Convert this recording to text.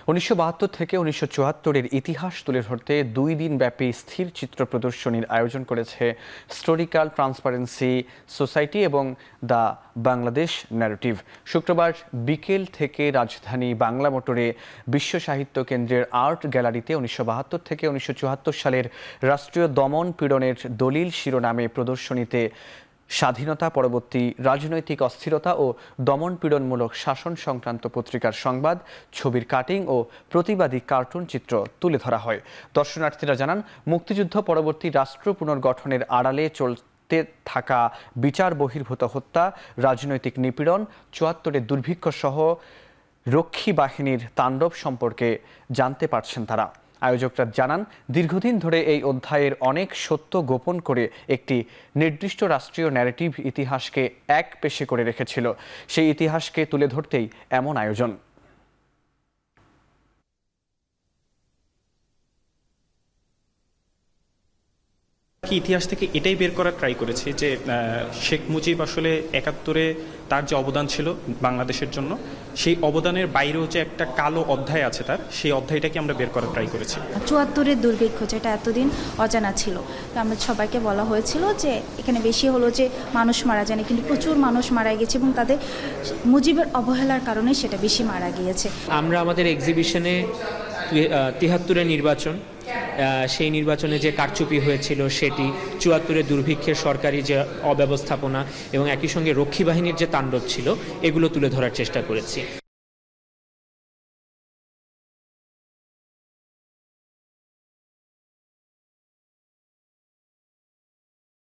1972 থেকে 1974-এর ইতিহাস তুলে ধরতে 2 দিন ব্যাপী স্থির চিত্র প্রদর্শনীর আয়োজন করেছে হিস্টোরিক্যাল ট্রান্সপারেন্সি সোসাইটি এবং দ্য বাংলাদেশ ন্যারেটিভ। শুক্রবার বিকেল থেকে রাজধানী বাংলা মোটরে বিশ্ব সাহিত্য কেন্দ্রের আর্ট গ্যালারিতে 1972 থেকে 1974 সালের রাষ্ট্রীয় দমন পীড়নের দলিল শিরোনামে প্রদর্শনীতে স্বাধীনতা পরবর্তী রাজনৈতিক অস্থিরতা ও দমনপীড়নমূলক শাসন সংক্রান্ত পত্রিকার সংবাদ, ছবির কাটিং ও প্রতিবাদী কার্টুন চিত্র তুলে ধরা হয়। দর্শনার্থীরা জানান, মুক্তিযুদ্ধ পরবর্তী রাষ্ট্র পুনর্গঠনের আড়ালে চলতে থাকা বিচার বহির্ভূত হত্যা, রাজনৈতিক নিপীড়ন, 74-এর দুর্ভিক্ষ সহ রক্ষী বাহিনীর তাণ্ডব সম্পর্কে জানতে পারছেন তারা। আয়োজকরা জানান, দীর্ঘদিন ধরে এই অধ্যায়ের অনেক সত্য গোপন করে একটি নির্দিষ্ট রাষ্ট্রীয় ন্যারেটিভ ইতিহাসকে একপেশে করে রেখেছিল। সেই ইতিহাসকে তুলে ধরতেই এমন আয়োজন। ইতিহাস থেকে এটাই বের করার ট্রাই করেছি যে শেখ মুজিব আসলে 71-এ তার যে অবদান ছিল বাংলাদেশের জন্য, সেই অবদানের বাইরেও যে একটা কালো অধ্যায় আছে তার, সেই অধ্যায়টাকে আমরা বের করার ট্রাই করেছি। 74-এর দুর্ভিক্ষ যেটা এতদিন অজানা ছিল, আমরা সবাইকে বলা হয়েছিল যে এখানে বেশি হলো যে মানুষ মারা যায়নি, কিন্তু প্রচুর মানুষ মারা গেছে এবং তাদের মুজিবের অবহেলার কারণে সেটা বেশি মারা গিয়েছে। আমরা আমাদের এক্সিবিশনে 73-এর নির্বাচন, সেই নির্বাচনে যে কারচুপি হয়েছিল সেটি, 74-এর দুর্ভিক্ষের সরকারি যে অব্যবস্থাপনা এবং একই সঙ্গে রক্ষী বাহিনীর যে তাণ্ডব ছিল, এগুলো তুলে ধরার চেষ্টা করেছি।